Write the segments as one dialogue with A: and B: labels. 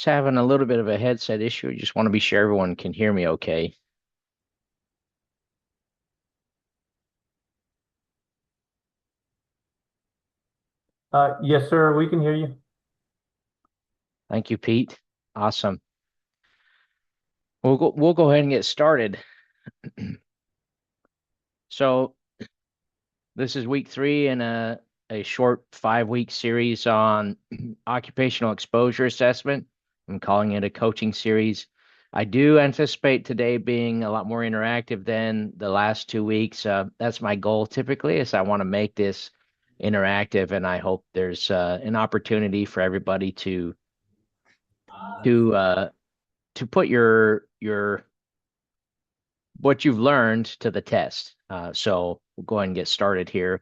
A: Just having a little bit of a headset issue. I just want to be sure everyone can hear me okay.
B: Yes, sir. We can hear you.
A: Thank you, Pete. Awesome. We'll go ahead and get started. So this is week three in a short 5 week series on occupational exposure assessment. I'm calling it a coaching series. I do anticipate today being a lot more interactive than the last 2 weeks. That's my goal typically, is I want to make this interactive, and I hope there's an opportunity for everybody to uh, to put your what you've learned to the test. So we'll go ahead and get started here.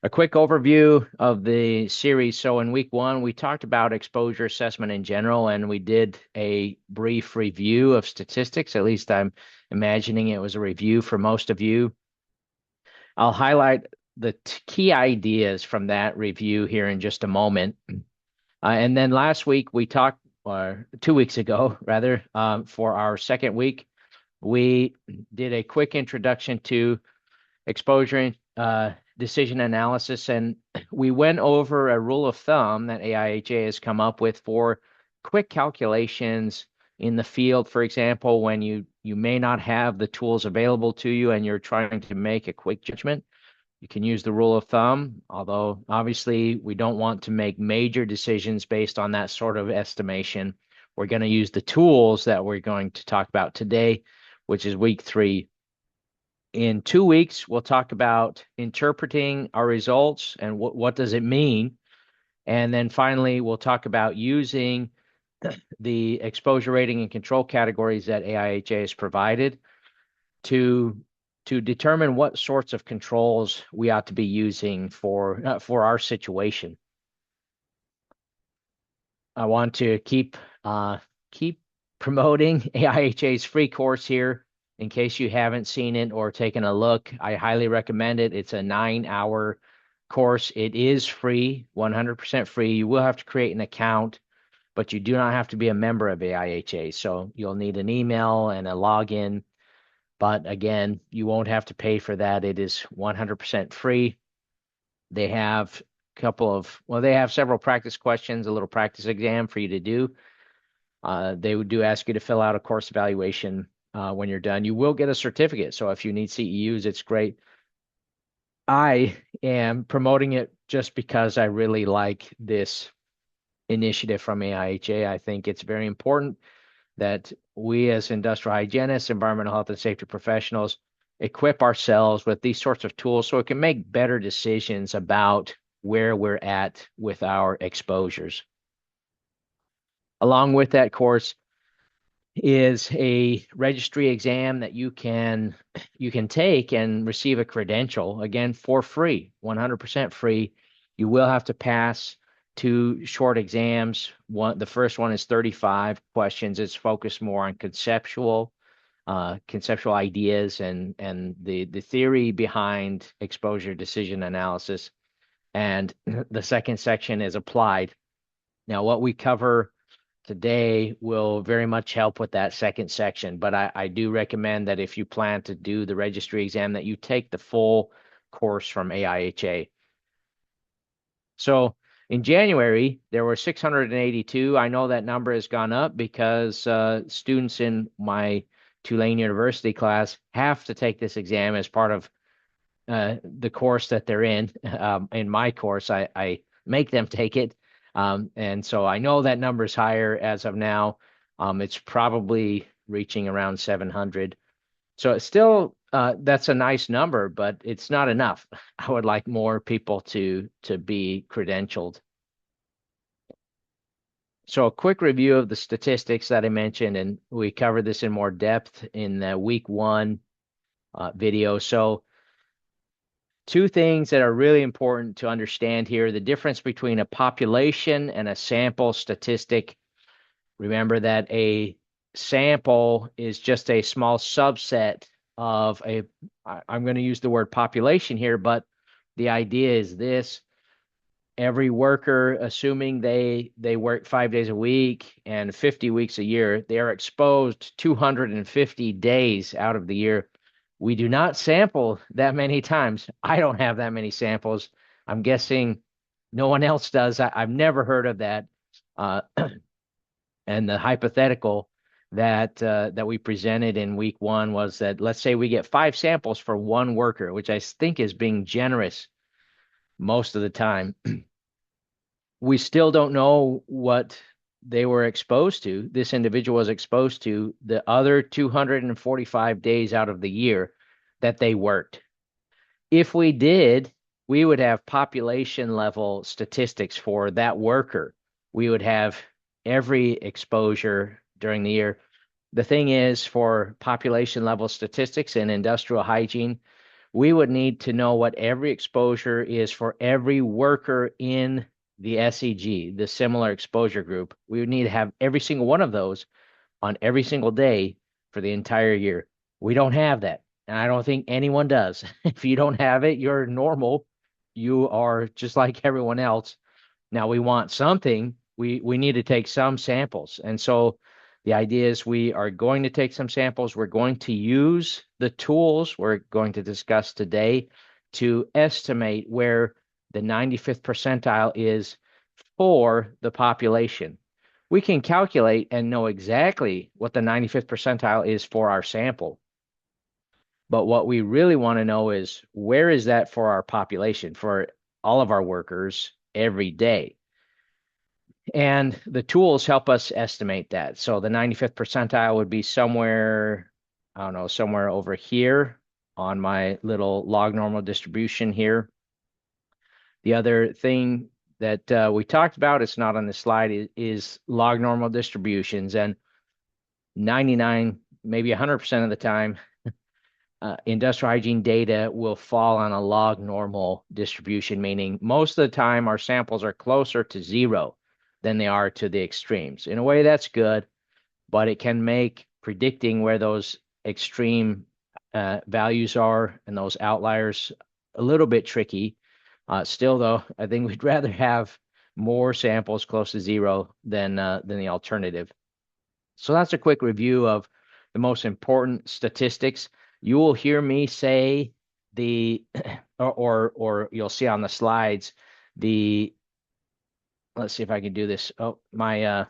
A: A quick overview of the series. So in week one, we talked about exposure assessment in general, and we did a brief review of statistics. At least I'm imagining it was a review for most of you. I'll highlight the key ideas from that review here in just a moment. And then last week we talked, or 2 weeks ago rather, for our second week, we did a quick introduction to exposure decision analysis, and we went over a rule of thumb that AIHA has come up with for quick calculations in the field. For example, when you may not have the tools available to you and you're trying to make a quick judgment, you can use the rule of thumb, although obviously we don't want to make major decisions based on that sort of estimation. We're going to use the tools that we're going to talk about today, which is week three. In 2 weeks, we'll talk about interpreting our results and what does it mean. And then finally, we'll talk about using the exposure rating and control categories that AIHA has provided to to determine what sorts of controls we ought to be using for our situation. I want to keep promoting AIHA's free course here. In case you haven't seen it or taken a look, I highly recommend it. It's a 9 hour course. It is free, 100% free. You will have to create an account, but you do not have to be a member of AIHA. So you'll need an email and a login. But again, you won't have to pay for that. It is 100% free. They have they have several practice questions, a little practice exam for you to do. They do ask you to fill out a course evaluation when you're done. You will get a certificate. So if you need CEUs, it's great. I am promoting it just because I really like this initiative from AIHA. I think it's very important that we as industrial hygienists, environmental health and safety professionals, equip ourselves with these sorts of tools so we can make better decisions about where we're at with our exposures. Along with that course is a registry exam that you can take and receive a credential, again, for free, 100% free. You will have to pass two short exams. The first one is 35 questions. It's focused more on conceptual ideas and the theory behind exposure decision analysis. And the second section is applied. Now, what we cover today will very much help with that second section, but I do recommend that if you plan to do the registry exam, that you take the full course from AIHA. So in January, there were 682. I know that number has gone up because students in my Tulane University class have to take this exam as part of the course that they're in. In my course, I make them take it. And so I know that number is higher as of now. It's probably reaching around 700. So it's still that's a nice number, but it's not enough. I would like more people to be credentialed. So a quick review of the statistics that I mentioned, and we covered this in more depth in the week one video. So two things that are really important to understand here: the difference between a population and a sample statistic. Remember that a sample is just a small subset of I'm going to use the word population here, but the idea is this: every worker, assuming they work 5 days a week and 50 weeks a year, they are exposed 250 days out of the year. We do not sample that many times. I don't have that many samples. I'm guessing no one else does. I've never heard of that. Uh, and the hypothetical that we presented in week one was that, let's say we get 5 samples for one worker, which I think is being generous most of the time. We still don't know what they were exposed to. This individual was exposed to the other 245 days out of the year that they worked. If we did, we would have population level statistics for that worker. We would have every exposure during the year. The thing is, for population level statistics in industrial hygiene, we would need to know what every exposure is for every worker in the SEG, the similar exposure group. We would need to have every single one of those on every single day for the entire year. We don't have that. And I don't think anyone does. If you don't have it, you're normal. You are just like everyone else. Now we want something. We need to take some samples. And so the idea is we are going to take some samples. We're going to use the tools we're going to discuss today to estimate where the 95th percentile is for the population. We can calculate and know exactly what the 95th percentile is for our sample. But what we really want to know is, where is that for our population, for all of our workers every day? And the tools help us estimate that. So the 95th percentile would be somewhere, I don't know, somewhere over here on my little log normal distribution here. The other thing that we talked about, it's not on the slide, is log normal distributions. And 99, maybe 100% of the time, industrial hygiene data will fall on a log normal distribution, meaning most of the time our samples are closer to zero than they are to the extremes. In a way, that's good, but it can make predicting where those extreme values are and those outliers a little bit tricky. Still, though, I think we'd rather have more samples close to zero than the alternative. So that's a quick review of the most important statistics. You will hear me say the, or you'll see on the slides the, let's see if I can do this. Oh, my,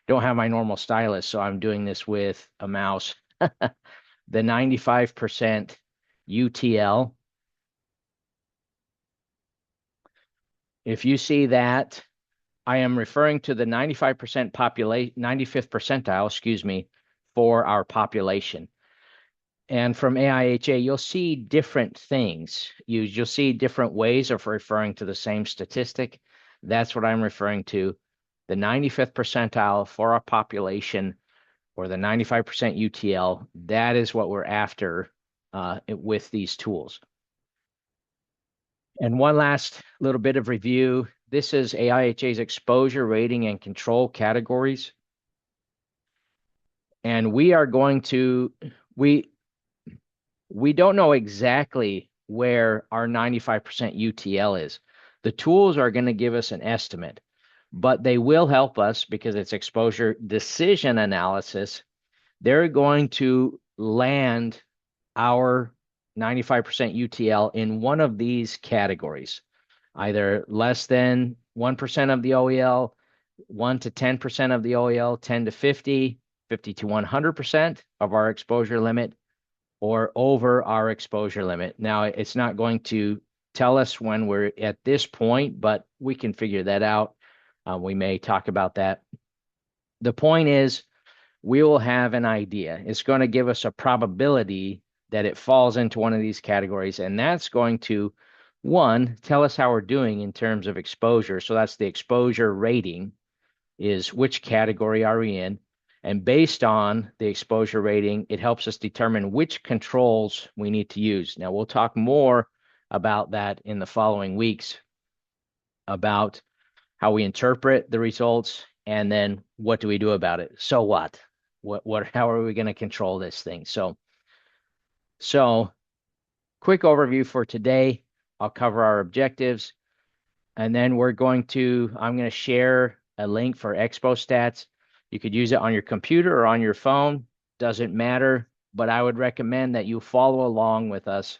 A: don't have my normal stylus, so I'm doing this with a mouse. The 95% UTL. If you see that, I am referring to the 95% population, 95th percentile, excuse me, for our population. And from AIHA, you'll see different things. You'll see different ways of referring to the same statistic. That's what I'm referring to. The 95th percentile for our population, or the 95% UTL, that is what we're after with these tools. And one last little bit of review. This is AIHA's exposure rating and control categories. And we are going to, we don't know exactly where our 95% UTL is. The tools are going to give us an estimate, but they will help us because it's exposure decision analysis. They're going to land our 95% UTL in one of these categories, either less than 1% of the OEL, 1 to 10% of the OEL, 10 to 50, 50 to 100% of our exposure limit, or over our exposure limit. Now, it's not going to tell us when we're at this point, but we can figure that out. We may talk about that. The point is, we will have an idea. It's going to give us a probability that it falls into one of these categories, and that's going to, one, tell us how we're doing in terms of exposure. So that's the exposure rating, is which category are we in? And based on the exposure rating, it helps us determine which controls we need to use. Now, we'll talk more about that in the following weeks, about how we interpret the results, and then what do we do about it? So what? How are we going to control this thing? So quick overview for today. I'll cover our objectives. And then I'm going to share a link for Expo Stats. You could use it on your computer or on your phone, doesn't matter, but I would recommend that you follow along with us.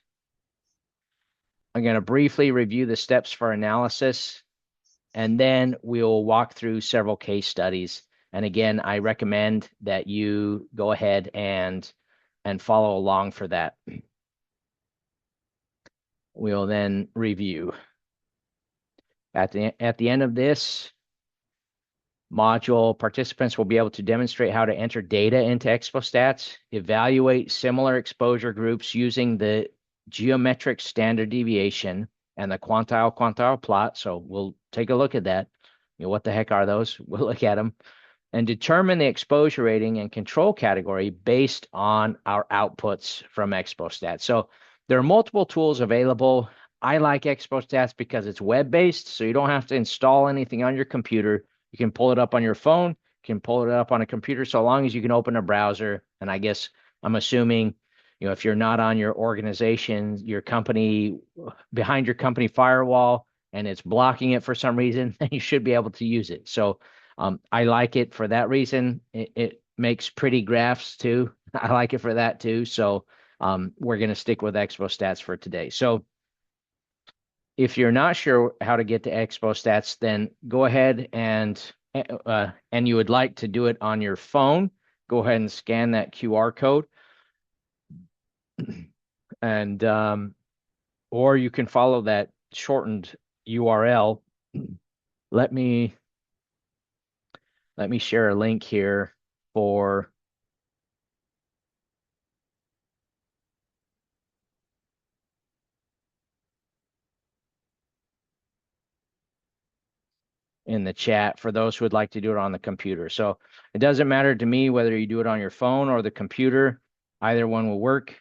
A: I'm going to briefly review the steps for analysis, and then we'll walk through several case studies. And again, I recommend that you go ahead and follow along for that. We'll then review. At the end of this module, participants will be able to demonstrate how to enter data into ExpoStats, evaluate similar exposure groups using the geometric standard deviation and the quantile plot. So we'll take a look at that. What the heck are those? We'll look at them and determine the exposure rating and control category based on our outputs from ExpoStats. So there are multiple tools available. I like ExpoStats because it's web-based, so you don't have to install anything on your computer. You can pull it up on your phone, you can pull it up on a computer, so long as you can open a browser. And I guess I'm assuming, if you're not on your organization, your company, behind your company firewall, and it's blocking it for some reason, then you should be able to use it. So I like it for that reason. It makes pretty graphs too. I like it for that too. So we're going to stick with Expo Stats for today. So if you're not sure how to get to Expo Stats, then go ahead and you would like to do it on your phone, go ahead and scan that QR code, and or you can follow that shortened URL. Let me share a link here for in the chat for those who would like to do it on the computer. So it doesn't matter to me whether you do it on your phone or the computer. Either one will work.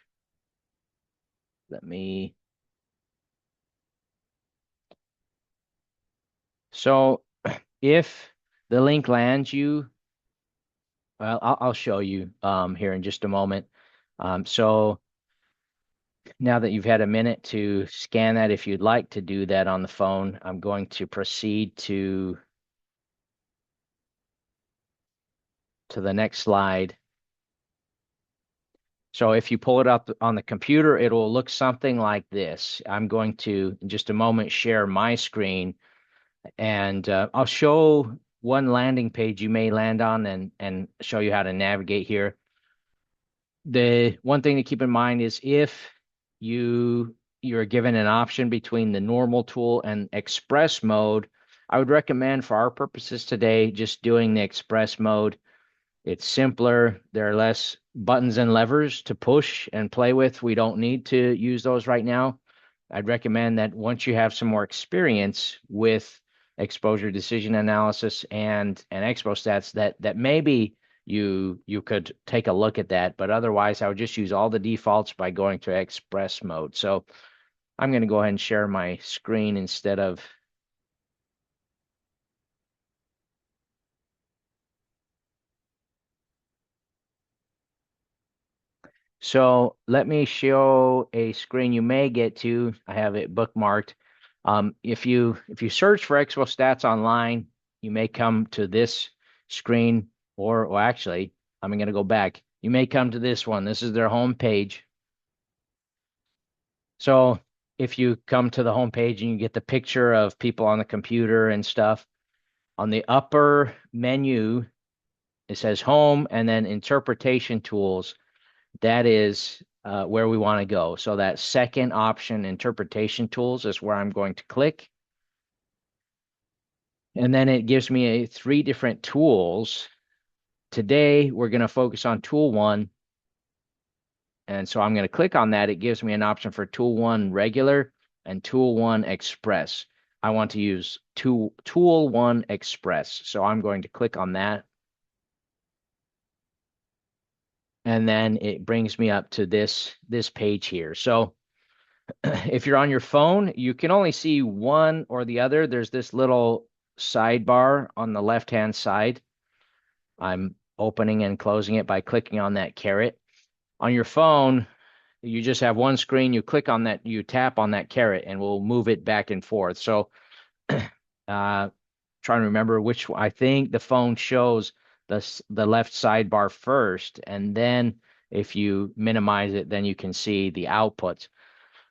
A: So if the link lands you, well, I'll show you here in just a moment. So now that you've had a minute to scan that, if you'd like to do that on the phone, I'm going to proceed to the next slide. So if you pull it up on the computer, it will look something like this. I'm going to, in just a moment, share my screen, and I'll show one landing page you may land on and show you how to navigate here. The one thing to keep in mind is if you're given an option between the normal tool and express mode, I would recommend for our purposes today just doing the express mode. It's simpler. There are less buttons and levers to push and play with. We don't need to use those right now. I'd recommend that once you have some more experience with exposure decision analysis and expo stats, that maybe you could take a look at that. But otherwise, I would just use all the defaults by going to express mode. So I'm going to go ahead and share my screen instead of. So let me show a screen you may get to. I have it bookmarked. If you search for Expo Stats online, you may come to this screen, or well, actually, I'm going to go back. You may come to this one. This is their home page. So if you come to the home page and you get the picture of people on the computer and stuff, on the upper menu, it says Home and then Interpretation Tools. That is where we want to go. So that second option, Interpretation Tools, is where I'm going to click. And then it gives me three different tools. Today, we're going to focus on Tool 1. And so I'm going to click on that. It gives me an option for Tool 1 Regular and Tool 1 Express. I want to use Tool 1 Express. So I'm going to click on that. And then it brings me up to this page here. So if you're on your phone, you can only see one or the other. There's this little sidebar on the left-hand side. I'm opening and closing it by clicking on that caret. On your phone, you just have one screen. You click on that, you tap on that caret, and we'll move it back and forth. So Uh, trying to remember which I think the phone shows the left sidebar first, and then if you minimize it, then you can see the outputs.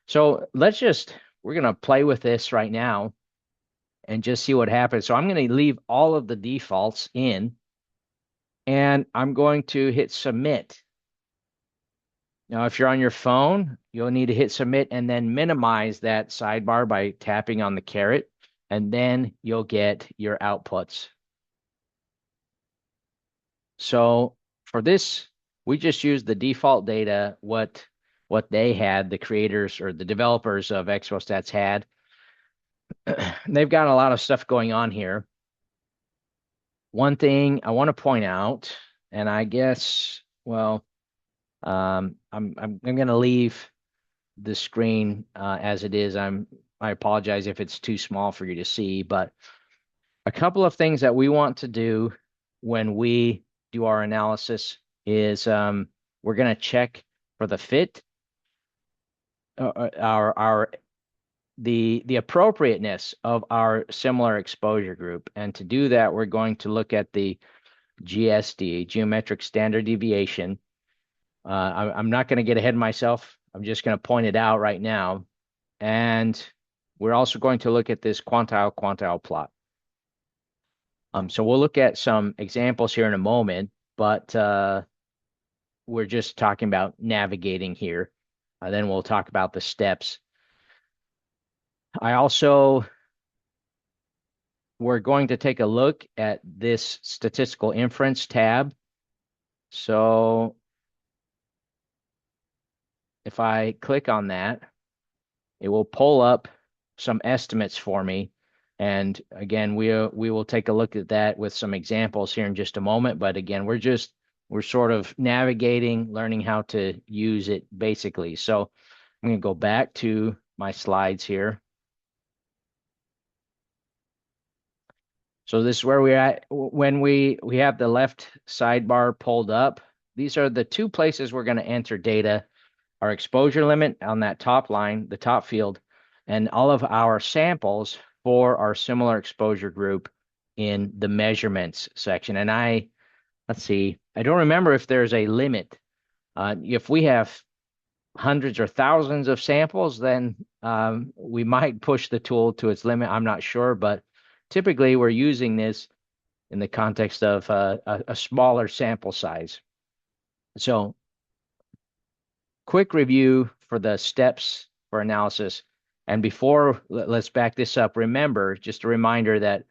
A: So we're gonna play with this right now and just see what happens. So I'm gonna leave all of the defaults in, and I'm going to hit submit. Now, if you're on your phone, you'll need to hit submit and then minimize that sidebar by tapping on the caret, and then you'll get your outputs. So for this, we just use the default data, what they had, the creators or the developers of ExpoStats had. They've got a lot of stuff going on here. One thing I want to point out, and I guess, well, I'm going to leave the screen as it is. I apologize if it's too small for you to see, but a couple of things that we want to do when we do our analysis is we're going to check for the fit, our the appropriateness of our similar exposure group. And to do that, we're going to look at the GSD, geometric standard deviation. I'm not going to get ahead of myself. I'm just going to point it out right now. And we're also going to look at this quantile plot. So we'll look at some examples here in a moment, but we're just talking about navigating here. Then we'll talk about the steps. We're going to take a look at this statistical inference tab. So if I click on that, it will pull up some estimates for me. And again, we will take a look at that with some examples here in just a moment. But again, we're sort of navigating, learning how to use it basically. So I'm going to go back to my slides here. So this is where we're at when we have the left sidebar pulled up. These are the two places we're going to enter data: our exposure limit on that top line, the top field, and all of our samples for our similar exposure group in the measurements section. And let's see, I don't remember if there's a limit. If we have hundreds or thousands of samples, then we might push the tool to its limit. I'm not sure, but typically we're using this in the context of a smaller sample size. So quick review for the steps for analysis. And before, let's back this up. Remember, just a reminder that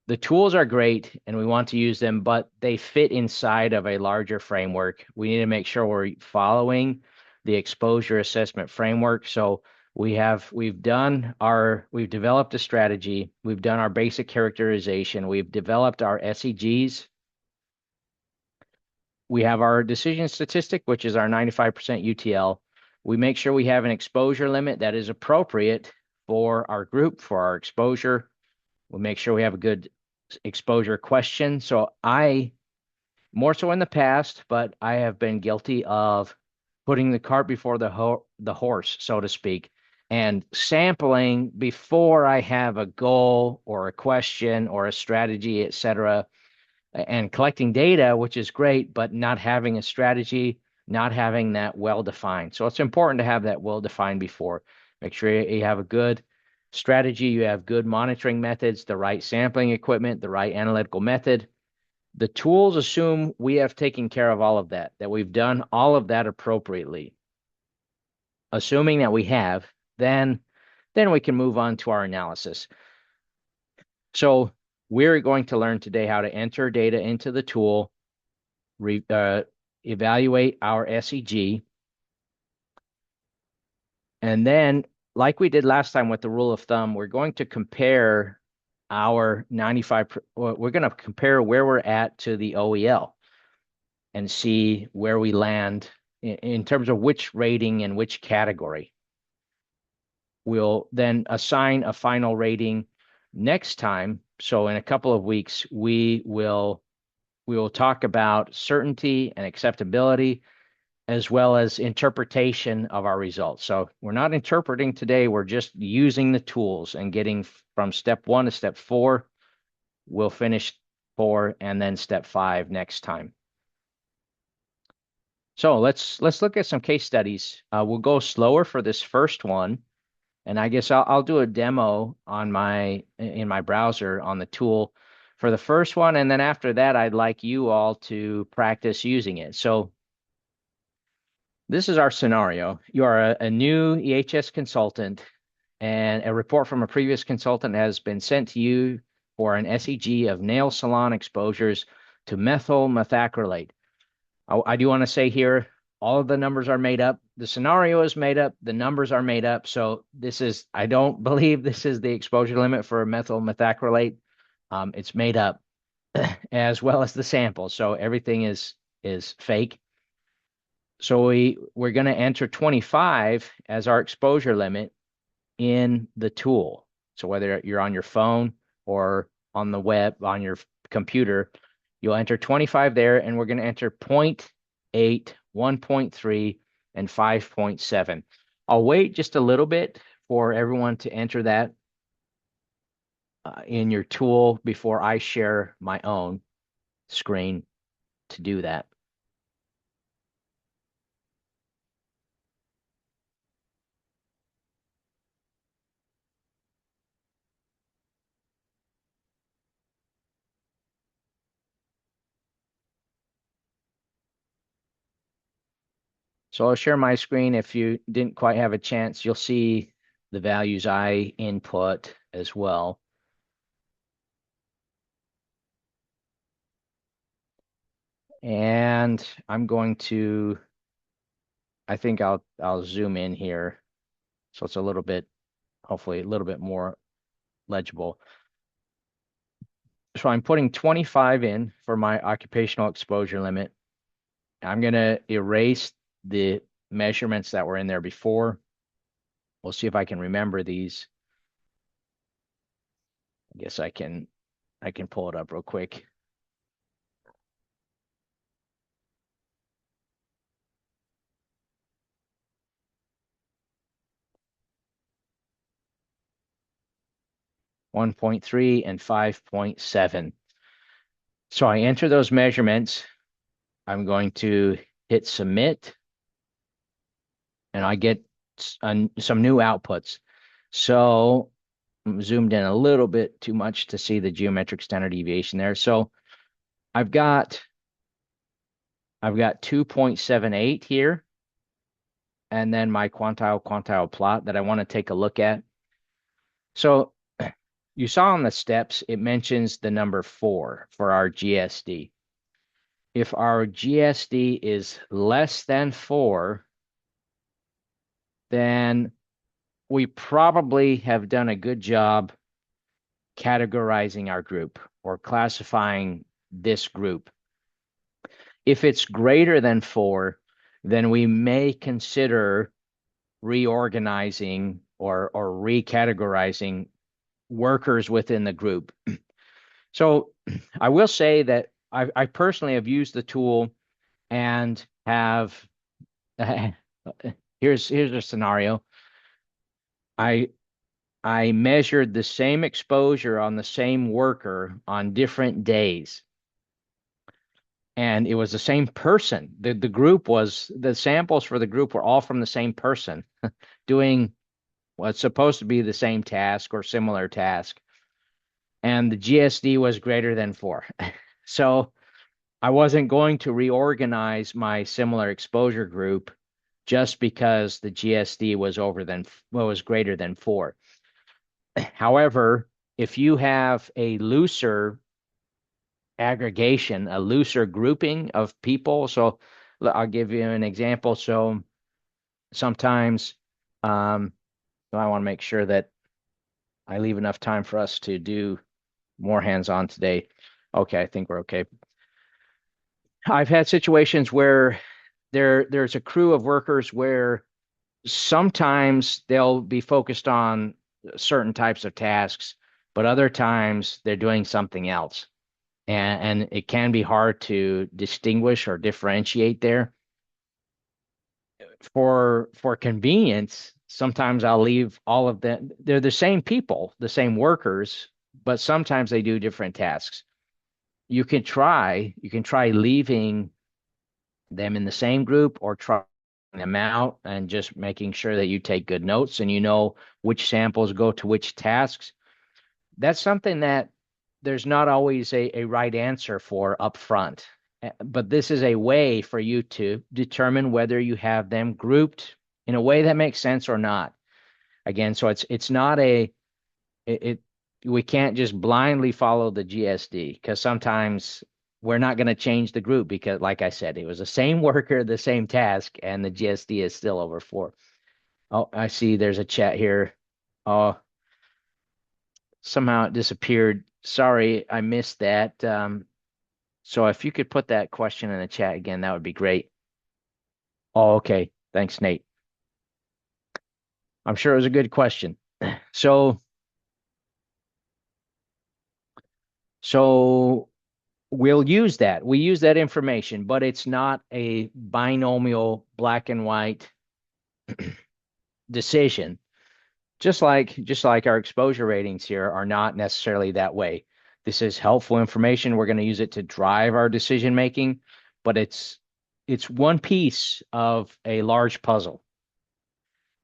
A: the tools are great and we want to use them, but they fit inside of a larger framework. We need to make sure we're following the exposure assessment framework. So we've developed a strategy, we've done our basic characterization, we've developed our SEGs, we have our decision statistic, which is our 95% UTL. We make sure we have an exposure limit that is appropriate for our group, for our exposure. We make sure we have a good exposure question. So more so in the past, but I have been guilty of putting the cart before the horse, so to speak, and sampling before I have a goal or a question or a strategy, etc., and collecting data, which is great, but not having a strategy, not having that well defined. So it's important to have that well defined before. Make sure you have a good strategy, you have good monitoring methods, the right sampling equipment, the right analytical method. The tools assume we have taken care of all of that we've done all of that appropriately. Assuming that we have, then we can move on to our analysis. So we're going to learn today how to enter data into the tool, evaluate our SEG, and then, like we did last time with the rule of thumb, we're going to compare our 95, we're going to compare where we're at to the OEL and see where we land in terms of which rating and which category. We'll then assign a final rating next time. So in a couple of weeks, we will talk about certainty and acceptability. as well as interpretation of our results. So we're not interpreting today, we're just using the tools and getting from step 1 to step 4. We'll finish 4 and then step 5 next time. So let's look at some case studies. We'll go slower for this first one, and I guess I'll do a demo on in my browser on the tool for the first one, and then after that, I'd like you all to practice using it. So this is our scenario. You are a new EHS consultant, and a report from a previous consultant has been sent to you for an SEG of nail salon exposures to methyl methacrylate. I do want to say here, all of the numbers are made up. The scenario is made up. The numbers are made up. So I don't believe this is the exposure limit for methyl methacrylate. It's made up as well as the sample. So everything is fake. So we're going to enter 25 as our exposure limit in the tool. So whether you're on your phone or on the web, on your computer, you'll enter 25 there, and we're going to enter 0.8, 1.3, and 5.7. I'll wait just a little bit for everyone to enter that in your tool before I share my own screen to do that. So I'll share my screen. If you didn't quite have a chance, you'll see the values I input as well. And I'm going to, I think I'll zoom in here so it's a little bit, hopefully a little bit more legible. So I'm putting 25 in for my occupational exposure limit. I'm going to erase the measurements that were in there before. We'll see if I can remember these. I guess I can pull it up real quick. One 1.3 and 5.7. So I enter those measurements. I'm going to hit submit, and I get some new outputs. So I'm zoomed in a little bit too much to see the geometric standard deviation there. So I've got 2.78 here, and then my quantile plot that I want to take a look at. So you saw on the steps, it mentions the number 4 for our GSD. If our GSD is less than 4, then we probably have done a good job categorizing our group or classifying this group. If it's greater than 4, then we may consider reorganizing or recategorizing workers within the group. So I will say that I personally have used the tool and have here's a scenario. I measured the same exposure on the same worker on different days, and it was the same person. The samples for the group were all from the same person doing what's supposed to be the same task or similar task, and the GSD was greater than 4. So I wasn't going to reorganize my similar exposure group just because the GSD was greater than 4. However, if you have a looser aggregation, a looser grouping of people, so I'll give you an example. So sometimes I want to make sure that I leave enough time for us to do more hands-on today. Okay, I think we're okay. I've had situations where there's a crew of workers where sometimes they'll be focused on certain types of tasks, but other times they're doing something else. And it can be hard to distinguish or differentiate there. for convenience, sometimes I'll leave all of them. They're the same people, the same workers, but sometimes they do different tasks. You can try leaving them in the same group or try them out and just making sure that you take good notes and you know which samples go to which tasks. That's something that there's not always a right answer for up front. But this is a way for you to determine whether you have them grouped in a way that makes sense or not. Again, so it's not it we can't just blindly follow the GSD because sometimes we're not going to change the group because, like I said, it was the same worker, the same task, and the GSD is still over 4. Oh, I see there's a chat here. Oh, somehow it disappeared. Sorry, I missed that. So if you could put that question in the chat again, that would be great. Oh, okay. Thanks, Nate. I'm sure it was a good question. So, so we'll use that. We use that information, but it's not a binomial black and white decision. Just like our exposure ratings here are not necessarily that way. This is helpful information. We're going to use it to drive our decision making, but it's one piece of a large puzzle.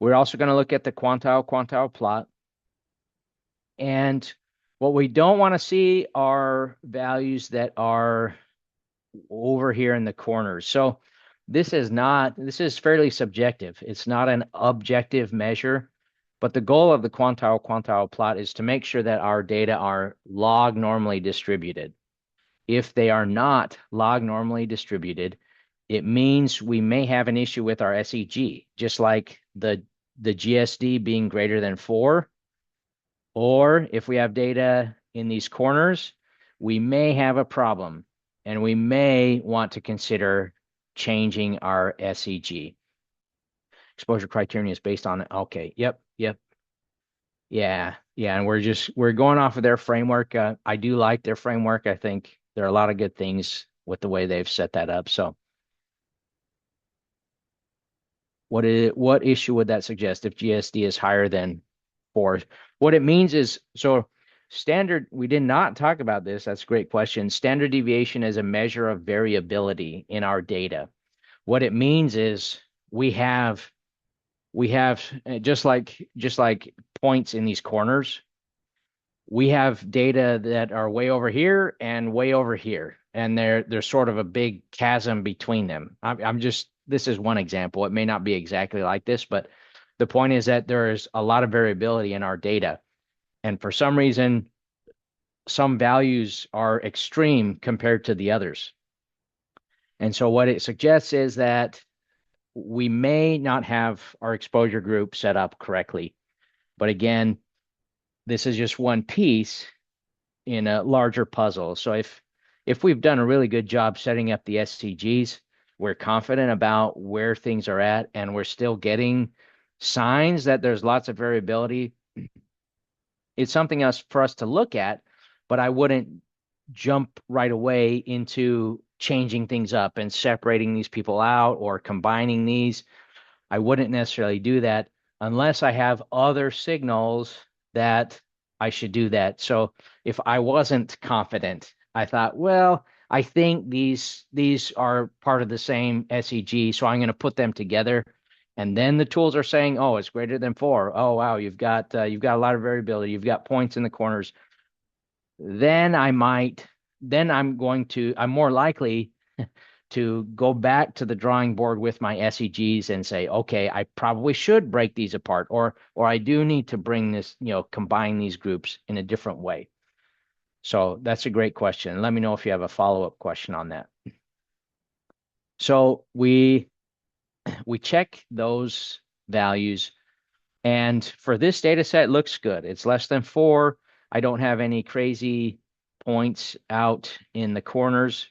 A: We're also going to look at the quantile plot. And what we don't want to see are values that are over here in the corners. So this is fairly subjective. It's not an objective measure, but the goal of the quantile plot is to make sure that our data are log normally distributed. If they are not log normally distributed, it means we may have an issue with our SEG, just like the GSD being greater than 4, or if we have data in these corners, we may have a problem and we may want to consider changing our SEG. Exposure criterion is based on, okay, yep, yeah, and we're going off of their framework. I do like their framework. I think there are a lot of good things with the way they've set that up. So what issue would that suggest if GSD is higher than 4? What it means is, so standard, we did not talk about this. That's a great question. Standard deviation is a measure of variability in our data. What it means is we have just like points in these corners. We have data that are way over here and way over here, and there's sort of a big chasm between them. I'm just This is one example. It may not be exactly like this, but the point is that there is a lot of variability in our data, and for some reason, some values are extreme compared to the others. And so what it suggests is that we may not have our exposure group set up correctly. But again, this is just one piece in a larger puzzle. So if we've done a really good job setting up the SCGs, we're confident about where things are at, and we're still getting signs that there's lots of variability. It's something else for us to look at, but I wouldn't jump right away into changing things up and separating these people out or combining these. I wouldn't necessarily do that unless I have other signals that I should do that. So if I wasn't confident, I thought, well, I think these are part of the same SEG, so I'm going to put them together. And then the tools are saying, oh, it's greater than 4. Oh, wow, you've got a lot of variability. You've got points in the corners. Then I'm more likely to go back to the drawing board with my SEGs and say, okay, I probably should break these apart, or I do need to bring this, combine these groups in a different way. So that's a great question. Let me know if you have a follow-up question on that. So we check those values, and for this data set, it looks good. It's less than 4. I don't have any crazy points out in the corners.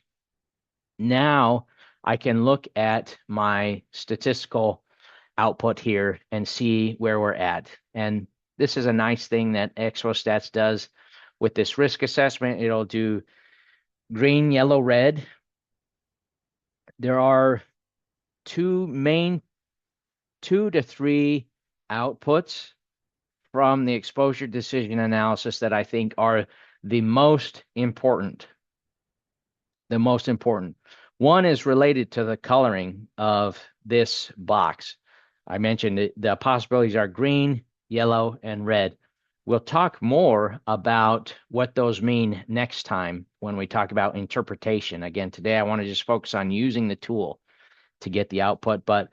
A: Now I can look at my statistical output here and see where we're at. And this is a nice thing that ExoStats does with this risk assessment. It'll do green, yellow, red. There are two main two to three outputs from the exposure decision analysis that I think are the most important. The most important. One is related to the coloring of this box. I mentioned the possibilities are green, yellow, and red. We'll talk more about what those mean next time when we talk about interpretation. Again, today I want to just focus on using the tool to get the output, but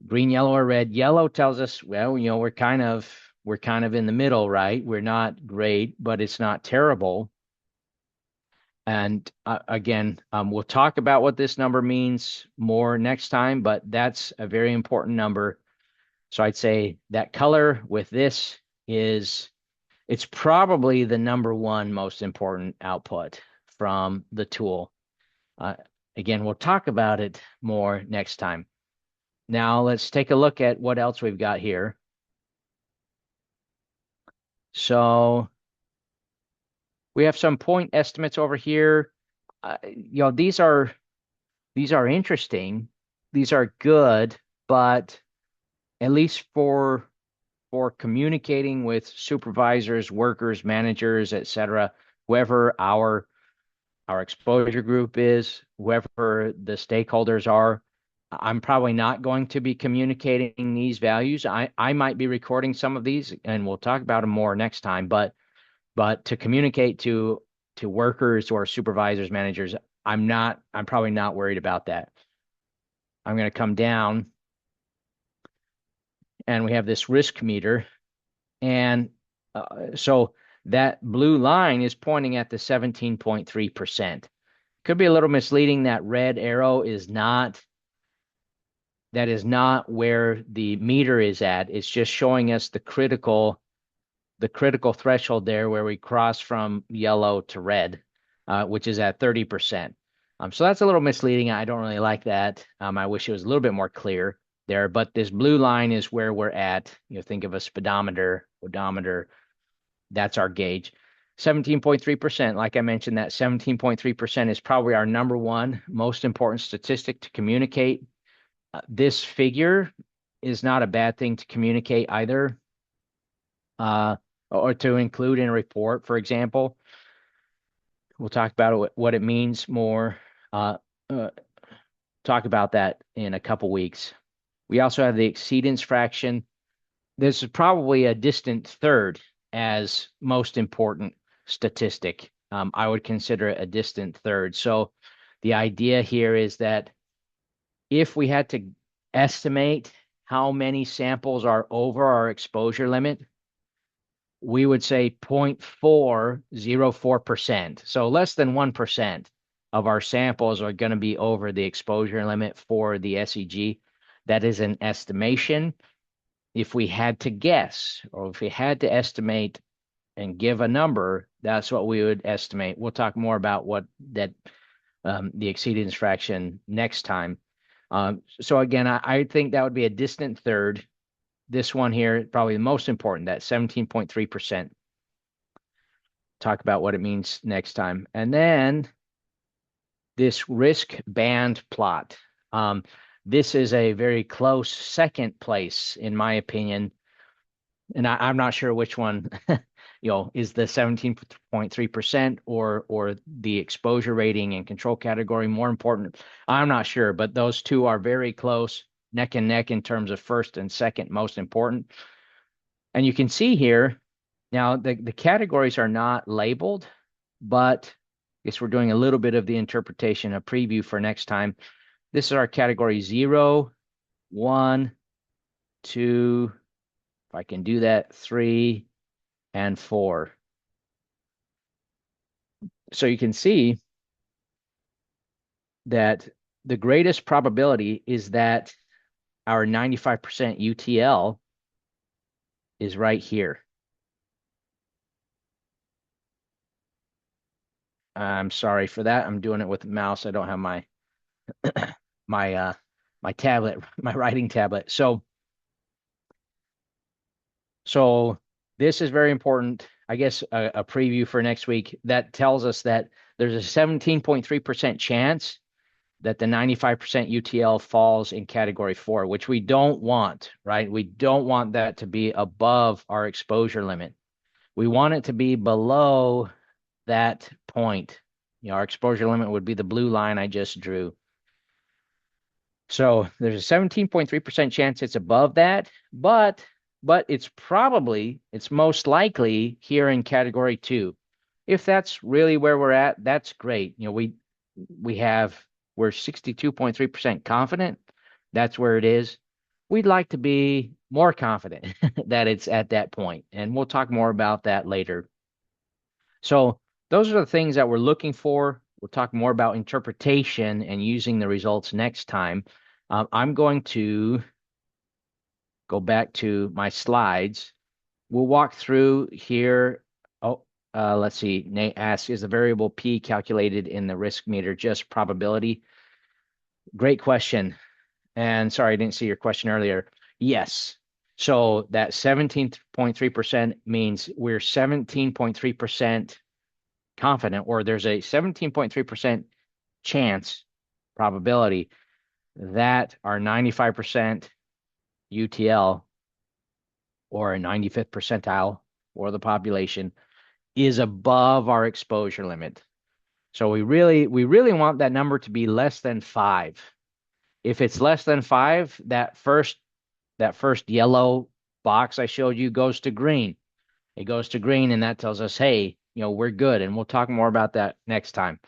A: green, yellow, or red. Yellow tells us, well, we're kind of in the middle, right? We're not great, but it's not terrible. And again, we'll talk about what this number means more next time, but that's a very important number. So I'd say that color with this it's probably the number one most important output from the tool. Uh, Again, we'll talk about it more next time. Now let's take a look at what else we've got here. So we have some point estimates over here. These are interesting. These are good, but at least for communicating with supervisors, workers, managers, etc., whoever our exposure group is, whoever the stakeholders are, I'm probably not going to be communicating these values. I might be recording some of these, and we'll talk about them more next time. But to communicate to workers or supervisors, managers, I'm probably not worried about that. I'm going to come down and we have this risk meter. And so that blue line is pointing at the 17.3%. Could be a little misleading. That red arrow that is not where the meter is at. It's just showing us the critical threshold there where we cross from yellow to red, which is at 30%. So that's a little misleading. I don't really like that. I wish it was a little bit more clear there, but this blue line is where we're at. Think of a speedometer, odometer. That's our gauge. 17.3%. Like I mentioned, that 17.3% is probably our number one most important statistic to communicate. This figure is not a bad thing to communicate either, or to include in a report, for example. We'll talk about what it means more. Uh, uh, Talk about that in a couple weeks. We also have the exceedance fraction. This is probably a distant third as most important statistic. I would consider it a distant third. So the idea here is that if we had to estimate how many samples are over our exposure limit, we would say 0.404%. So less than 1% of our samples are going to be over the exposure limit for the SEG. That is an estimation. If we had to guess, or if we had to estimate and give a number, that's what we would estimate. We'll talk more about what the exceedance fraction next time. So again, I think that would be a distant third. This one here, probably the most important, that 17.3%. Talk about what it means next time. And then this risk band plot. This is a very close second place, in my opinion. And I'm not sure which one, is the 17.3% or the exposure rating and control category more important. I'm not sure, but those two are very close, neck and neck in terms of first and second most important. And you can see here, now the categories are not labeled, but I guess we're doing a little bit of the interpretation, a preview for next time. This is our category 0, 1, 2, if I can do that, 3, and 4. So you can see that the greatest probability is that our 95% UTL is right here. I'm sorry for that. I'm doing it with the mouse. I don't have my my my tablet, my writing tablet. So this is very important. I guess a preview for next week that tells us that there's a 17.3% chance that the 95% UTL falls in category 4, which we don't want, right? We don't want that to be above our exposure limit. We want it to be below that point. Our exposure limit would be the blue line I just drew. So there's a 17.3% chance it's above that, but it's most likely here in category 2. If that's really where we're at, that's great. We're 62.3% confident. That's where it is. We'd like to be more confident that it's at that point, and we'll talk more about that later. So those are the things that we're looking for. We'll talk more about interpretation and using the results next time. I'm going to go back to my slides. We'll walk through here. Oh, let's see. Nate asks, is the variable P calculated in the risk meter just probability? Great question. And sorry, I didn't see your question earlier. Yes. So that 17.3% means we're 17.3% confident, or there's a 17.3% chance probability that our 95% UTL, or a 95th percentile for the population, is above our exposure limit. So we really want that number to be less than 5. If it's less than 5, that first yellow box I showed you goes to green. It goes to green, and that tells us, hey, we're good. And we'll talk more about that next time.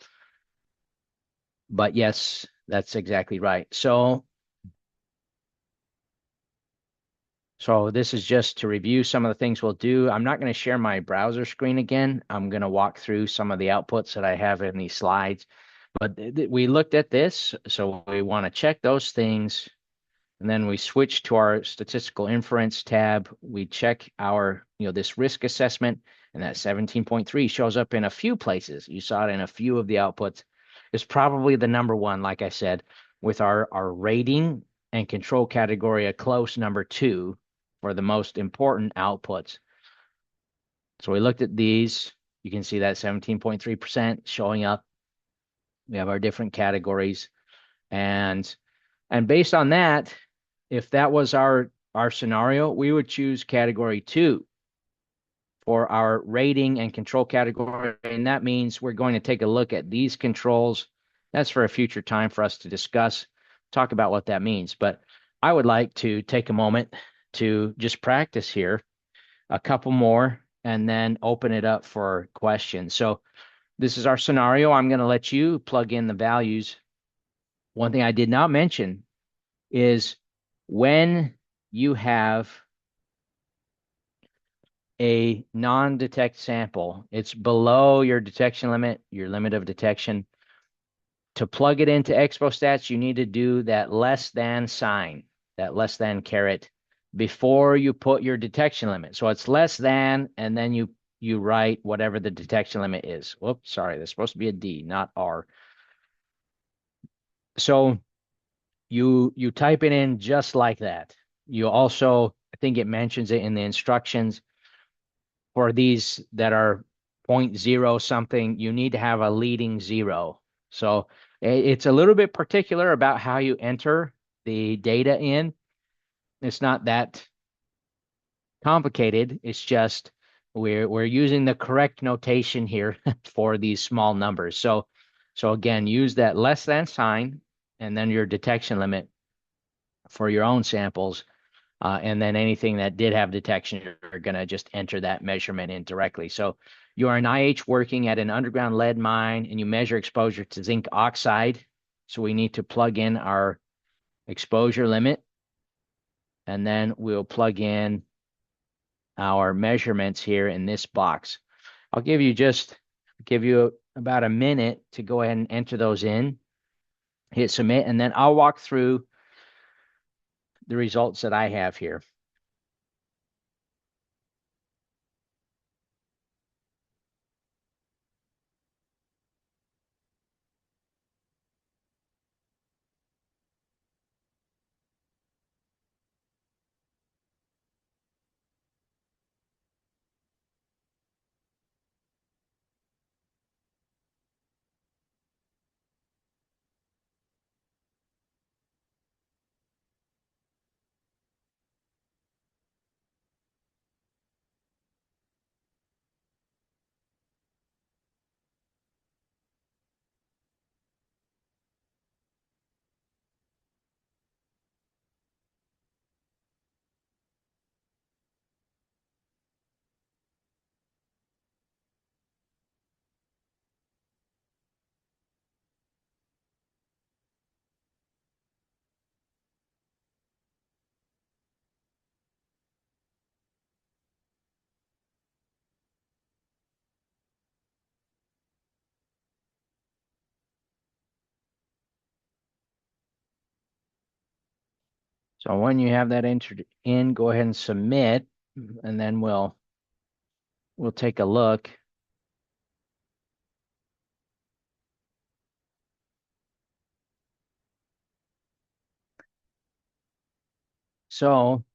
A: But yes, that's exactly right. So this is just to review some of the things we'll do. I'm not going to share my browser screen again. I'm going to walk through some of the outputs that I have in these slides. But we looked at this, so we want to check those things. And then we switch to our statistical inference tab. We check our, this risk assessment, and that 17.3 shows up in a few places. You saw it in a few of the outputs. It's probably the number one, like I said, with our rating and control category, a close number 2 for the most important outputs. So we looked at these. You can see that 17.3% showing up. We have our different categories. And based on that, if that was our scenario, we would choose category 2 for our rating and control category. And that means we're going to take a look at these controls. That's for a future time for us to discuss, talk about what that means. But I would like to take a moment to just practice here, a couple more, and then open it up for questions. So this is our scenario. I'm going to let you plug in the values. One thing I did not mention is when you have a non-detect sample, it's below your detection limit, your limit of detection. To plug it into ExpoStats, you need to do that less than sign, that less than caret, before you put your detection limit. So it's less than, and then you write whatever the detection limit is. Whoops, sorry, there's supposed to be a D, not R. So you type it in just like that. You also, I think it mentions it in the instructions, for these that are 0.0 something, you need to have a leading 0. So it's a little bit particular about how you enter the data in. It's not that complicated. It's just we're using the correct notation here for these small numbers. So again, use that less than sign and then your detection limit for your own samples. And then anything that did have detection, you're going to just enter that measurement in directly. So you are an IH working at an underground lead mine, and you measure exposure to zinc oxide. So we need to plug in our exposure limit, and then we'll plug in our measurements here in this box. I'll give you about a minute to go ahead and enter those in, hit submit, and then I'll walk through the results that I have here. So when you have that entered in, go ahead and submit, and then we'll take a look. So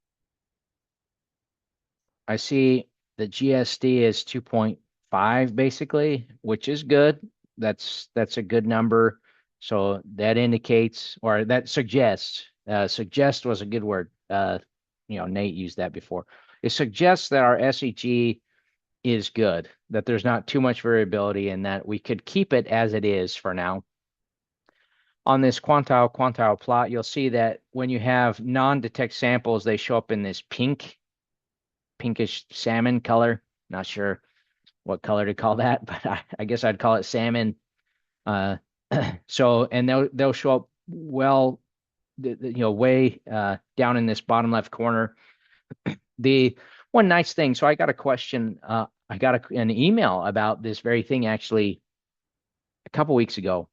A: I see the GSD is 2.5 basically, which is good. That's a good number. So that indicates, or that suggests, suggest was a good word. Nate used that before. It suggests that our SEG is good, that there's not too much variability and that we could keep it as it is for now. On this quantile plot, you'll see that when you have non-detect samples, they show up in this pinkish salmon color. Not sure what color to call that, but I guess I'd call it salmon. Uh, and they'll show up well, way down in this bottom left corner. The one nice thing, so I got a question. I got an email about this very thing actually a couple weeks ago,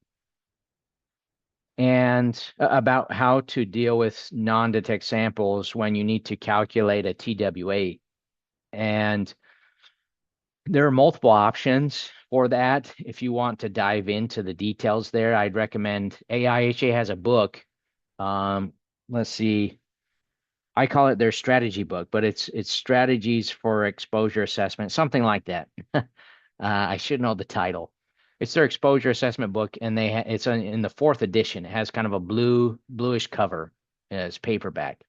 A: and about how to deal with non-detect samples when you need to calculate a TWA. And there are multiple options for that. If you want to dive into the details there, I'd recommend AIHA has a book. Um, let's see. I call it their strategy book, but it's strategies for exposure assessment, something like that. I should know the title. It's their exposure assessment book, and it's in the fourth edition. It has kind of a bluish cover as paperback.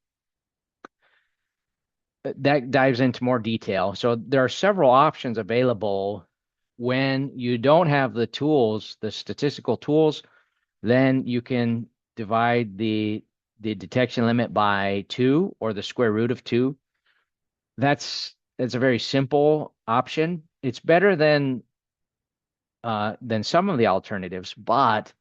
A: That dives into more detail. So there are several options available when you don't have the tools, the statistical tools, then you can divide the detection limit by 2 or the square root of 2. That's a very simple option. It's better than some of the alternatives, but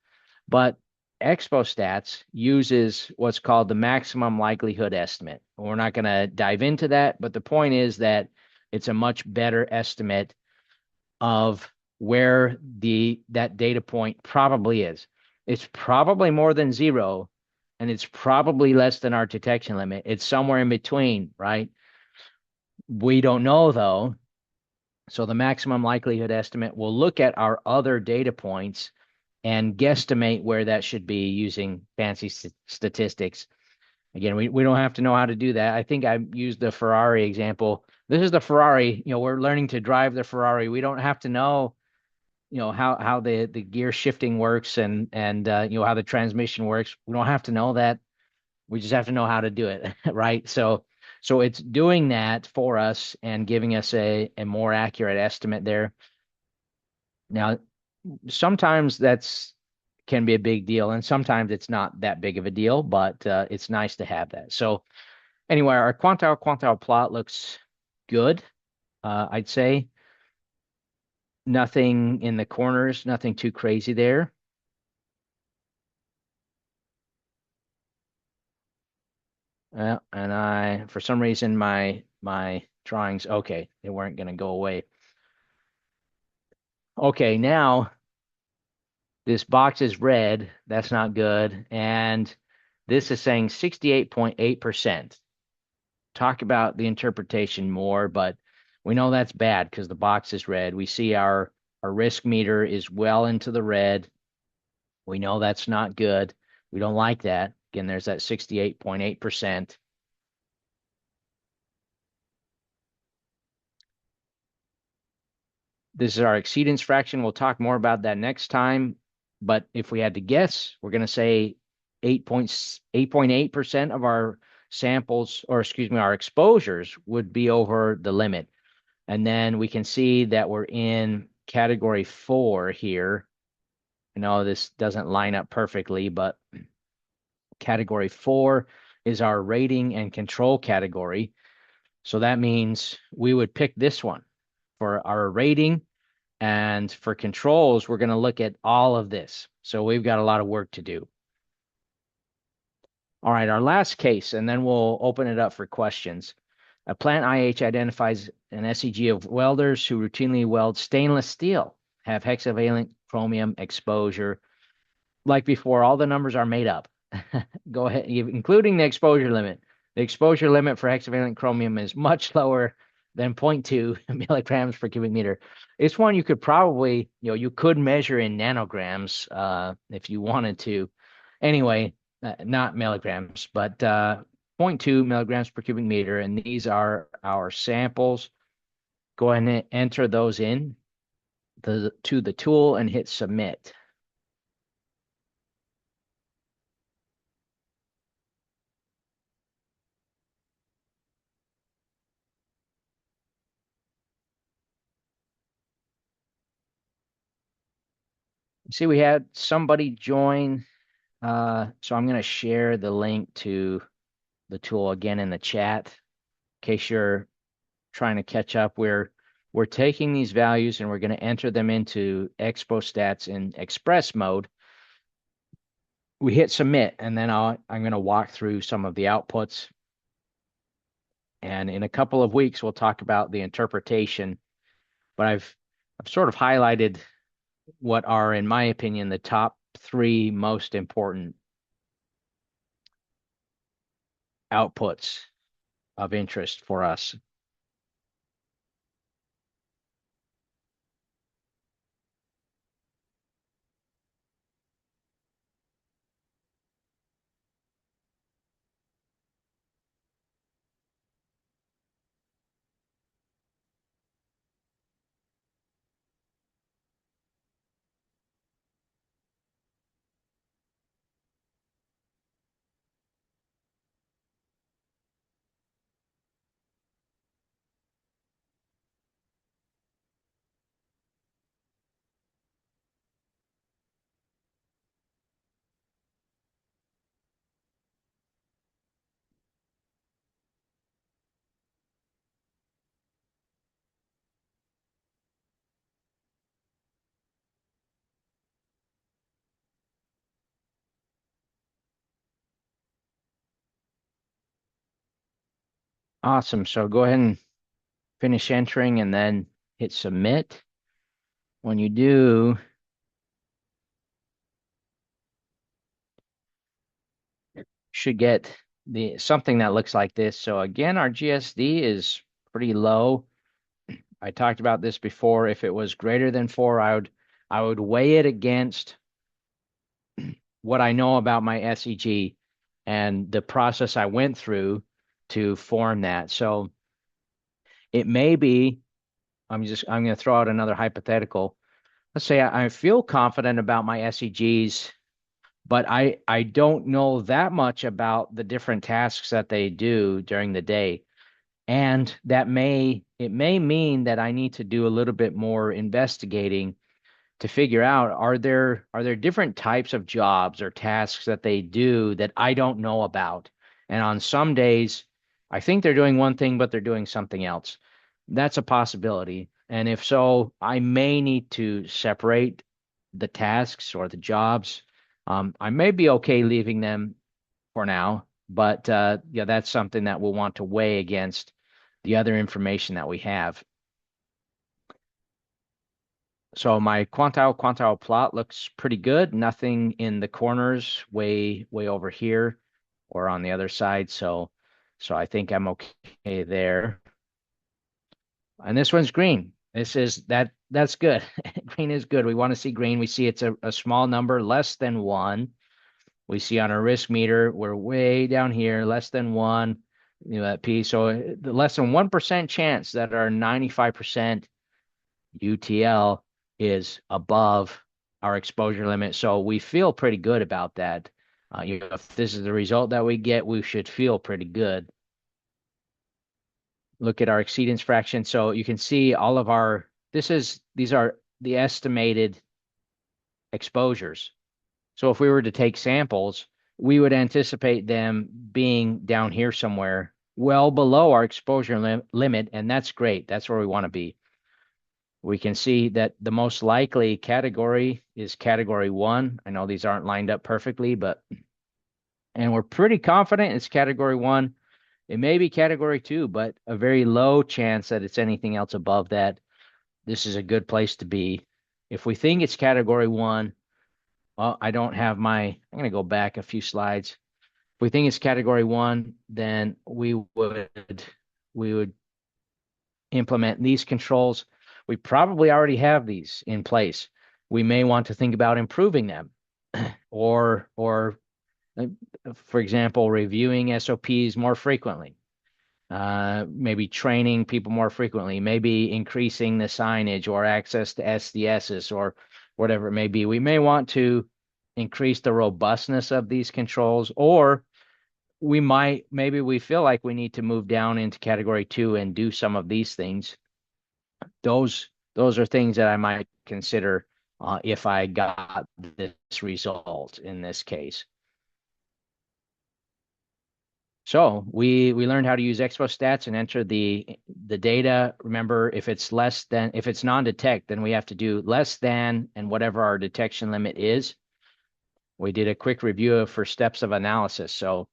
A: ExpoStats uses what's called the maximum likelihood estimate. We're not going to dive into that, but the point is that it's a much better estimate of where that data point probably is. It's probably more than 0, and it's probably less than our detection limit. It's somewhere in between, right? We don't know though. So the maximum likelihood estimate will look at our other data points and guesstimate where that should be using fancy statistics. Again, we don't have to know how to do that. I think I used the Ferrari example. This is the Ferrari. We're learning to drive the Ferrari. We don't have to know, how the gear shifting works and how the transmission works. We don't have to know that. We just have to know how to do it, right? So it's doing that for us and giving us a more accurate estimate there. Now, sometimes that's can be a big deal, and sometimes it's not that big of a deal, but it's nice to have that. So anyway, our quantile plot looks good. I'd say nothing in the corners, nothing too crazy there. And for some reason, my drawings, okay, they weren't going to go away. Okay, now this box is red. That's not good. And this is saying 68.8%. Talk about the interpretation more, but we know that's bad because the box is red. We see our risk meter is well into the red. We know that's not good. We don't like that. Again, there's that 68.8%. This is our exceedance fraction. We'll talk more about that next time. But if we had to guess, we're going to say 8.8% of our samples, or excuse me, our exposures would be over the limit. And then we can see that we're in category 4 here. I know this doesn't line up perfectly, but category 4 is our rating and control category. So that means we would pick this one for our rating. And for controls, we're going to look at all of this. So we've got a lot of work to do. All right, our last case, and then we'll open it up for questions. A plant IH identifies an SEG of welders who routinely weld stainless steel, have hexavalent chromium exposure. Like before, all the numbers are made up. Go ahead, including the exposure limit. The exposure limit for hexavalent chromium is much lower than zero point 0.2 milligrams per cubic meter. It's one you could probably, you could measure in nanograms if you wanted to. Anyway, not milligrams, but zero point 0.2 milligrams per cubic meter. And these are our samples. Go ahead and enter those in to the tool and hit submit. See, we had somebody join. So I'm going to share the link to the tool again in the chat in case you're trying to catch up. We're taking these values and we're going to enter them into ExpoStats in Express mode. We hit submit, and then I'm going to walk through some of the outputs. And in a couple of weeks, we'll talk about the interpretation. But I've sort of highlighted what are, in my opinion, the top three most important outputs of interest for us. Awesome. So go ahead and finish entering and then hit submit. When you do, should get the something that looks like this. So again, our GSD is pretty low. I talked about this before. If it was greater than 4, I would weigh it against what I know about my SEG and the process I went through to form that. So it may be, I'm going to throw out another hypothetical. Let's say I feel confident about my SEGs, but I don't know that much about the different tasks that they do during the day. And it may mean that I need to do a little bit more investigating to figure out, are there different types of jobs or tasks that they do that I don't know about? And on some days, I think they're doing one thing, but they're doing something else. That's a possibility. And if so, I may need to separate the tasks or the jobs. I may be okay leaving them for now, but yeah, that's something that we'll want to weigh against the other information that we have. So my quantile plot looks pretty good. Nothing in the corners way over here or on the other side. So I think I'm okay there. And this one's green. That's good. Green is good. We want to see green. We see it's a small number, less than 1. We see on our risk meter, we're way down here, less than 1, that P. So the less than 1% chance that our 95% UTL is above our exposure limit. So we feel pretty good about that. If this is the result that we get, we should feel pretty good. Look at our exceedance fraction. So you can see all of these are the estimated exposures. So if we were to take samples, we would anticipate them being down here somewhere, well below our exposure limit, and that's great. That's where we want to be. We can see that the most likely category is category 1. I know these aren't lined up perfectly, and we're pretty confident it's category 1. It may be category 2, but a very low chance that it's anything else above that. This is a good place to be. If we think it's category 1, well, I don't have I'm going to go back a few slides. If we think it's category one, then we would implement these controls. We probably already have these in place. We may want to think about improving them or uh, for example, reviewing SOPs more frequently, maybe training people more frequently, maybe increasing the signage or access to SDSs or whatever it may be. We may want to increase the robustness of these controls, or maybe we feel like we need to move down into category two and do some of these things. Those are things that I might consider if I got this result in this case. So we learned how to use Expo stats and enter the data. Remember, if it's non-detect, then we have to do less than and whatever our detection limit is. We did a quick review for steps of analysis. So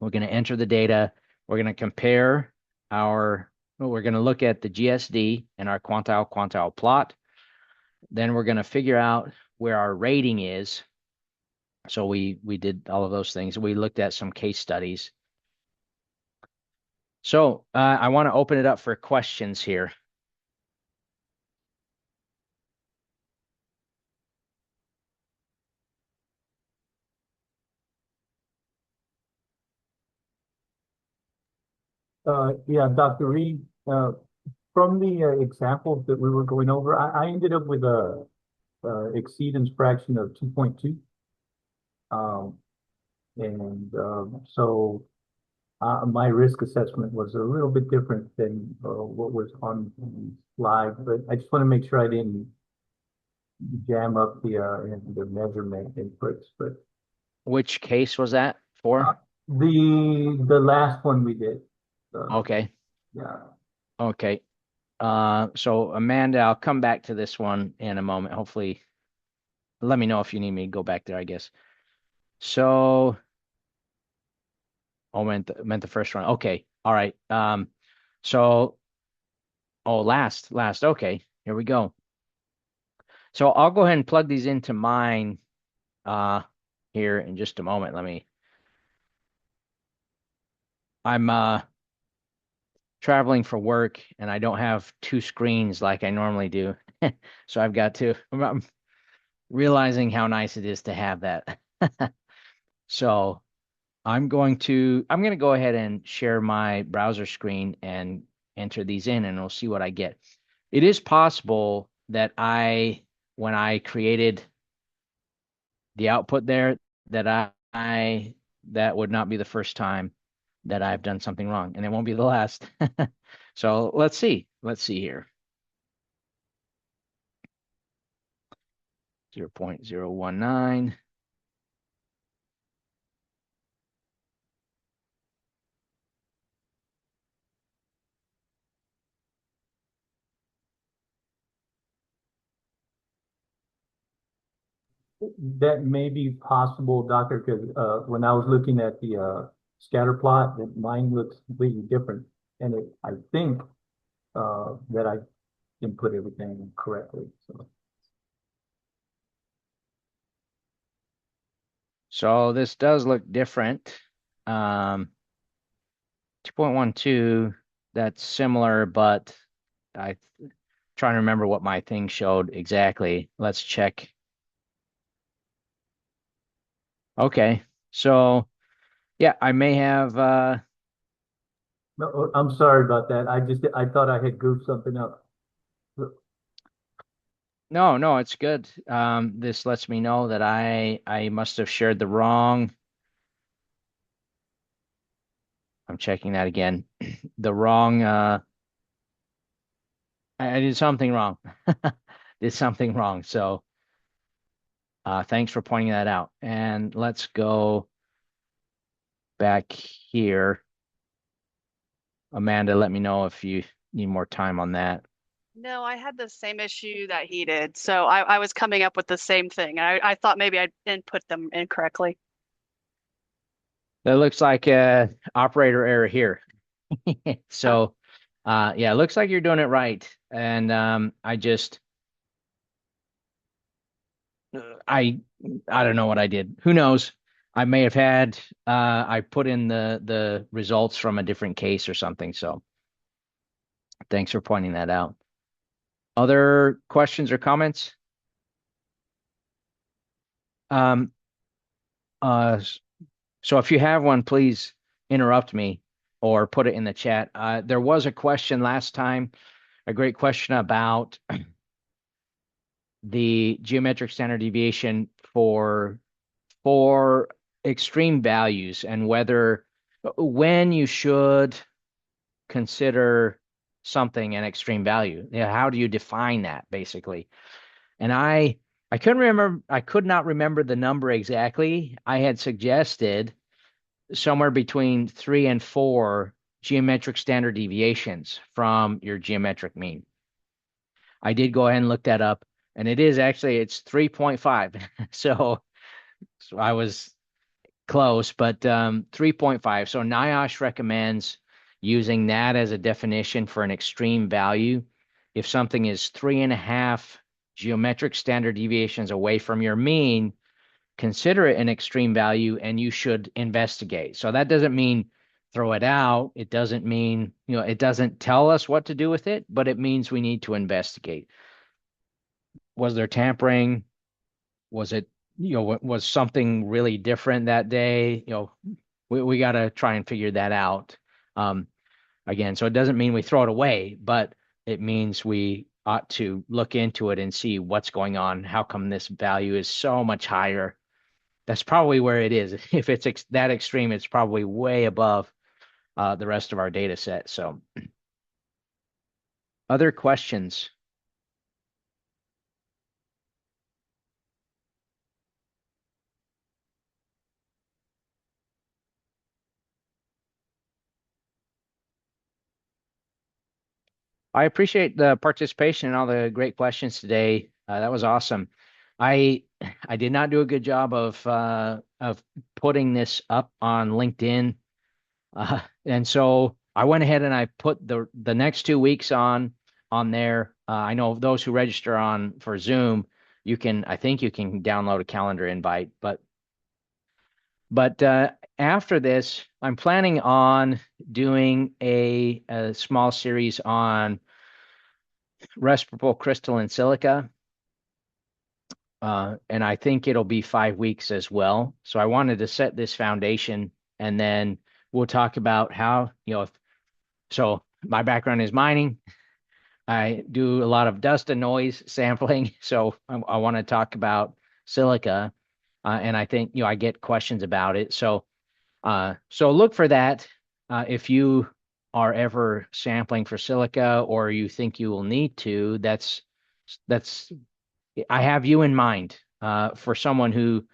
A: we're going to enter the data. We're going to compare we're going to look at the GSD and our quantile plot. Then we're going to figure out where our rating is. So we did all of those things. We looked at some case studies. So I want to open it up for questions here.
B: Yeah, Dr. Reed, from the examples that we were going over, I ended up with a exceedance fraction of 2.2. Um, and so my risk assessment was a little bit different than what was on the slide, but I just want to make sure I didn't jam up the measurement inputs. But
A: Which case was that
B: uh,
A: for?
B: the last one we did,
A: Okay.
B: yeah.
A: Okay. So Amanda, I'll come back to this one in a moment. Hopefully, let me know if you need me to go back there, I guess. So, meant the first one. Okay. All right. So, last. Okay. Here we go. So I'll go ahead and plug these into mine, uh, here in just a moment. I'm, traveling for work and I don't have two screens like I normally do. So I'm realizing how nice it is to have that. So I'm going to go ahead and share my browser screen and enter these in and we'll see what I get. It is possible that when I created the output there, that that would not be the first time that I've done something wrong and it won't be the last. So let's see. Let's see here. 0.019.
B: That may be possible, Doctor, because when I was looking at the scatter plot, mine looks completely different. And I think that I input everything correctly. So
A: So this does look different. 2.12, that's similar, but I trying to remember what my thing showed exactly. Let's check. Okay. So yeah, I may have
B: no, I'm sorry about that. I thought I had goofed something up.
A: no, it's good. This lets me know that I must have shared the wrong. I'm checking that again. The wrong I did something wrong. Did something wrong. So thanks for pointing that out. And let's go back here. Amanda, let me know if you need more time on that.
C: No, I had the same issue that he did. So I was coming up with the same thing. I thought maybe I input them incorrectly.
A: That looks like a operator error here.
C: Huh.
A: So, yeah, it looks like you're doing it right. And I I don't know what I did. Who knows? I may have had I put in the results from a different case or something. So thanks for pointing that out. Other questions or comments? Um, uh, so if you have one, please interrupt me or put it in the chat. There was a question last time, a great question about the geometric standard deviation for extreme values and whether when you should consider something an extreme value. Yeah, how do you define that basically? And I couldn't remember, I could not remember the number exactly. I had suggested somewhere between 3 and 4 geometric standard deviations from your geometric mean. I did go ahead and look that up, and it is actually it's 3.5. So I was close, but 3.5. So NIOSH recommends using that as a definition for an extreme value. If something is 3.5 geometric standard deviations away from your mean, consider it an extreme value and you should investigate. So that doesn't mean throw it out. It doesn't mean, it doesn't tell us what to do with it, but it means we need to investigate. Was there tampering? Was it, was something really different that day? We got to try and figure that out. Um, Again, so it doesn't mean we throw it away, but it means we ought to look into it and see what's going on. How come this value is so much higher? That's probably where it is. If it's that extreme, it's probably way above the rest of our data set. So, other questions? I appreciate the participation and all the great questions today. That was awesome. I I did not do a good job of putting this up on LinkedIn, and so I went ahead and I put the next 2 weeks on there. I know those who register on for Zoom, I think you can download a calendar invite, but after this, I'm planning on doing a small series on respirable crystalline silica. And I think it'll be 5 weeks as well. So I wanted to set this foundation and then we'll talk about how, so my background is mining. I do a lot of dust and noise sampling. So I want to talk about silica. And I think, I get questions about it. So look for that. If you are ever sampling for silica or you think you will need to, that's I have you in mind for someone who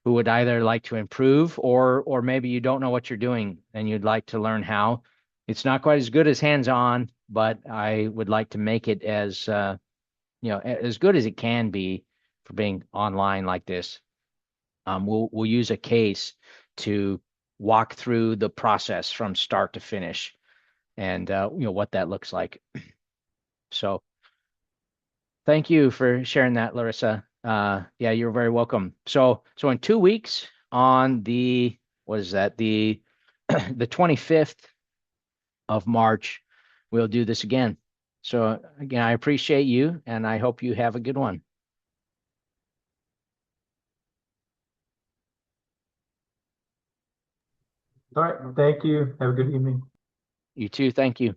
A: would either like to improve or maybe you don't know what you're doing and you'd like to learn how. It's not quite as good as hands-on, but I would like to make it as good as it can be for being online like this. We'll use a case to walk through the process from start to finish and what that looks like. So thank you for sharing that, Larissa. Yeah, you're very welcome. So in 2 weeks on what is that? The 25th of March, we'll do this again. So again, I appreciate you and I hope you have a good one.
B: All right. Thank you. Have a good evening.
A: You too. Thank you.